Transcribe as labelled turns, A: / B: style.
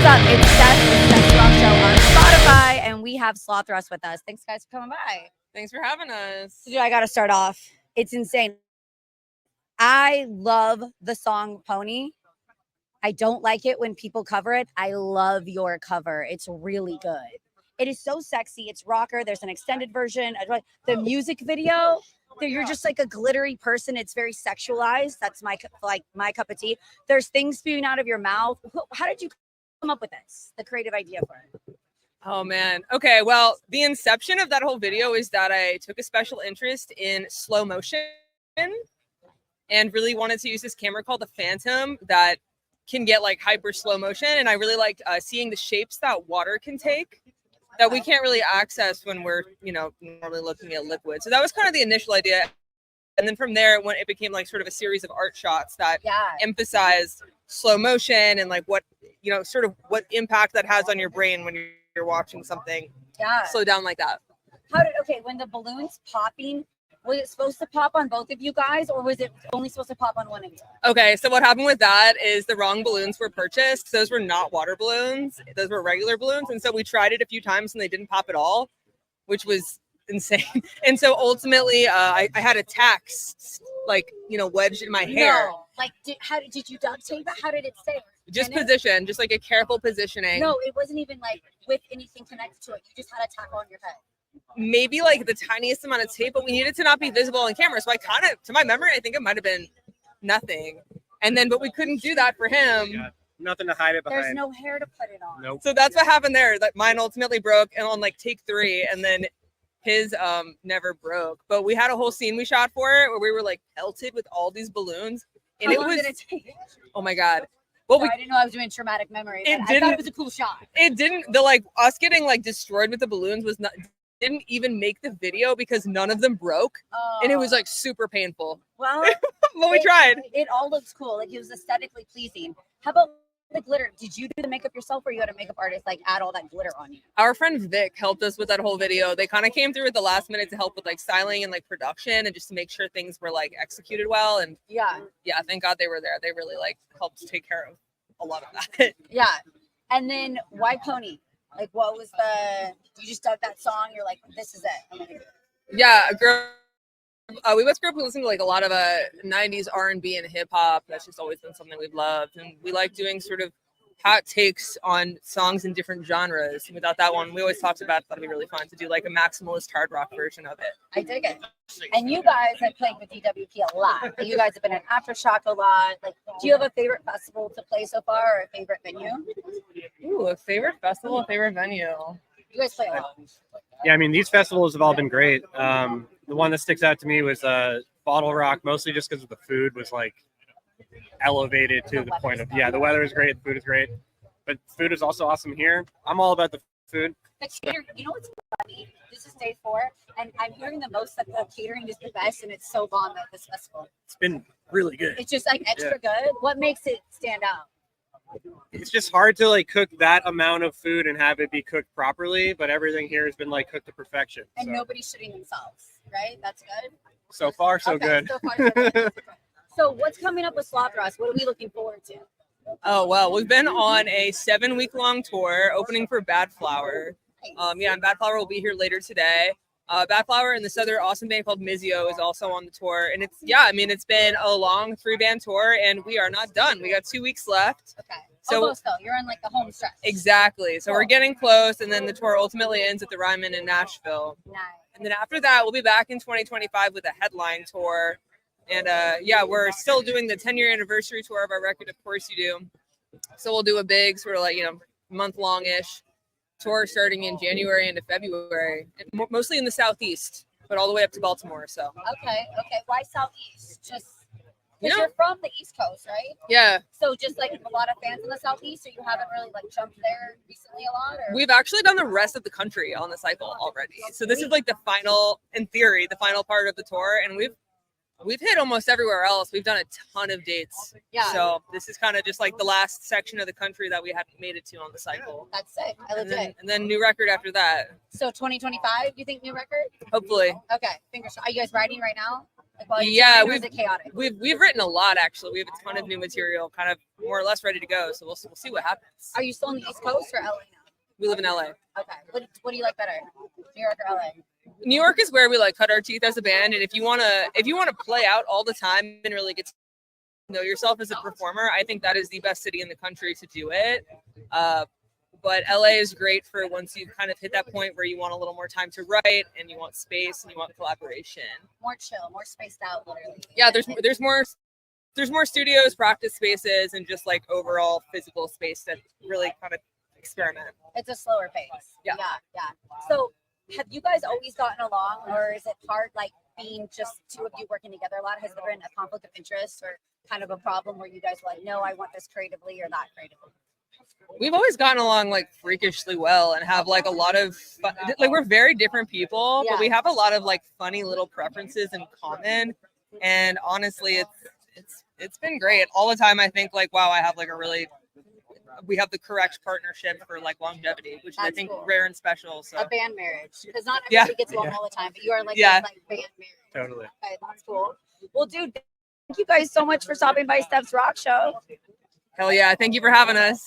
A: What's up? It's Stefs with Stefs Rock Show on Spotify, and we have Slothrust with us. Thanks, guys, for coming by.
B: Thanks for having us.
A: So, dude, I got to start off. It's insane. I love the song Pony. I don't like it when people cover it. I love your cover. It's really good. It is so sexy. It's rocker. There's an extended version. The music video, you're just like a glittery person. It's very sexualized. That's my cup of tea. There's things spewing out of your mouth. How did you come up with this? The creative idea for it?
B: Oh man. Okay. Well, the inception of that whole video is that I took a special interest in slow motion and really wanted to use this camera called the Phantom that can get like hyper slow motion. And I really liked seeing the shapes that water can take that we can't really access when we're, normally looking at liquid. So that was kind of the initial idea. And then from there, it became like sort of a series of art shots that emphasized slow motion and like what, sort of what impact that has on your brain when you're watching something slow down like that.
A: When the balloon's popping, was it supposed to pop on both of you guys, or was it only supposed to pop on one of you?
B: Okay, so what happened with that is the wrong balloons were purchased. Those were not water balloons. Those were regular balloons. And so we tried it a few times and they didn't pop at all, which was insane. And so ultimately I had a tack wedged in my hair.
A: No. Like, did you duct tape it? How did it stay?
B: Just position, just like a careful positioning.
A: No, it wasn't even like with anything connected to it. You just had a tack on your head.
B: Maybe like the tiniest amount of tape, but we needed to not be visible on camera. So I kind of, to my memory, I think it might have been nothing. And then, but we couldn't do that for him.
C: Yeah, nothing to hide it behind.
A: There's no hair to put it on.
C: Nope.
B: So that's what happened there. That mine ultimately broke, and on like take 3, and then his never broke. But we had a whole scene we shot for it where we were like pelted with all these balloons, and
A: How long did it take?
B: Oh my god. Well,
A: I didn't know I was doing traumatic memory. I thought it was a cool shot.
B: It didn't. Us getting like destroyed with the balloons didn't even make the video because none of them broke, and it was like super painful.
A: Well,
B: but we tried.
A: It all looks cool. Like, it was aesthetically pleasing. How about the glitter? Did you do the makeup yourself, or you had a makeup artist like add all that glitter on you?
B: Our friend Vic helped us with that whole video. They kind of came through at the last minute to help with like styling and like production and just to make sure things were like executed well. And yeah, thank God they were there. They really like helped take care of a lot of that.
A: Yeah. And then why Pony? Like, what was you just dug that song? You're like, this is it.
B: Yeah, we both grew up listening to like a lot of 90s R&B and hip hop. That's just always been something we've loved. And we like doing sort of hot takes on songs in different genres. And without that one, we always talked about that'd be really fun to do like a maximalist hard rock version of it.
A: I dig it. And you guys have played with DWP a lot. You guys have been at Aftershock a lot. Like, do you have a favorite festival to play so far, or a favorite venue?
B: Ooh, a favorite festival, a favorite venue.
A: You guys play a lot.
C: Yeah, I mean, these festivals have all been great. The one that sticks out to me was Bottle Rock, mostly just because the food was like elevated to the point of, the weather is great, the food is great, but food is also awesome here. I'm all about the food.
A: The catering, you know what's funny? This is day 4, and I'm hearing the most that the catering is the best, and it's so bomb at this festival.
C: It's been really good.
A: It's just like extra good. What makes it stand out?
C: It's just hard to like cook that amount of food and have it be cooked properly, but everything here has been like cooked to perfection.
A: And nobody's shitting themselves, right? That's good.
C: So far, so good.
A: So far, so good. So what's coming up with Slothrust? What are we looking forward to?
B: Oh, well, we've been on a 7-week-long tour opening for Bad Flower. And Bad Flower will be here later today. Bad Flower and this other awesome band called Mizio is also on the tour. And it's been a long 3-band tour, and we are not done. We got 2 weeks left.
A: Okay.
B: So
A: almost though. You're on like the home stretch.
B: Exactly. So we're getting close, and then the tour ultimately ends at the Ryman in Nashville.
A: Nice.
B: And then after that, we'll be back in 2025 with a headline tour. And we're still doing the 10-year anniversary tour of our record, Of Course You Do. So we'll do a big sort of like, month-long-ish tour starting in January into February, and mostly in the Southeast, but all the way up to Baltimore. So
A: Okay. Why Southeast? Just because you're from the East Coast, right?
B: Yeah.
A: So just like a lot of fans in the Southeast, so you haven't really like jumped there recently a lot? Or?
B: We've actually done the rest of the country on the cycle already. So this is like the final, in theory, the final part of the tour, and we've hit almost everywhere else. We've done a ton of dates.
A: Yeah.
B: So this is kind of just like the last section of the country that we hadn't made it to on the cycle.
A: That's sick. I legit.
B: And then new record after that.
A: So 2025, you think new record?
B: Hopefully.
A: Okay. Fingers crossed. Are you guys writing right now? Like, while you're
B: Yeah,
A: touring, or is it chaotic?
B: We've written a lot actually. We have a ton of new material, kind of more or less ready to go. So we'll see what happens.
A: Are you still on the East Coast or LA now?
B: We live in LA.
A: Okay. What do you like better, New York or LA?
B: New York is where we like cut our teeth as a band, and if you wanna play out all the time and really get to know yourself as a performer, I think that is the best city in the country to do it. But LA is great for once you kind of hit that point where you want a little more time to write and you want space and you want collaboration.
A: More chill, more spaced out, literally.
B: Yeah, there's more studios, practice spaces, and just like overall physical space to really kind of experiment.
A: It's a slower pace.
B: Yeah.
A: So have you guys always gotten along, or is it hard, like being just two of you working together a lot? Has there been a conflict of interest or kind of a problem where you guys are like, no, I want this creatively or that creatively?
B: We've always gotten along like freakishly well and have like a lot of fun. Like we're very different people, but we have a lot of like funny little preferences in common. And honestly, it's been great all the time. I think like, wow, I have like we have the correct partnership for like longevity, which is I think cool. Rare and special. So
A: a band marriage, because not everybody gets along all the time, but you are like this, like band marriage.
C: Totally.
A: Okay, that's cool. Well, dude, thank you guys so much for stopping by Stefs Rock Show.
B: Hell yeah! Thank you for having us.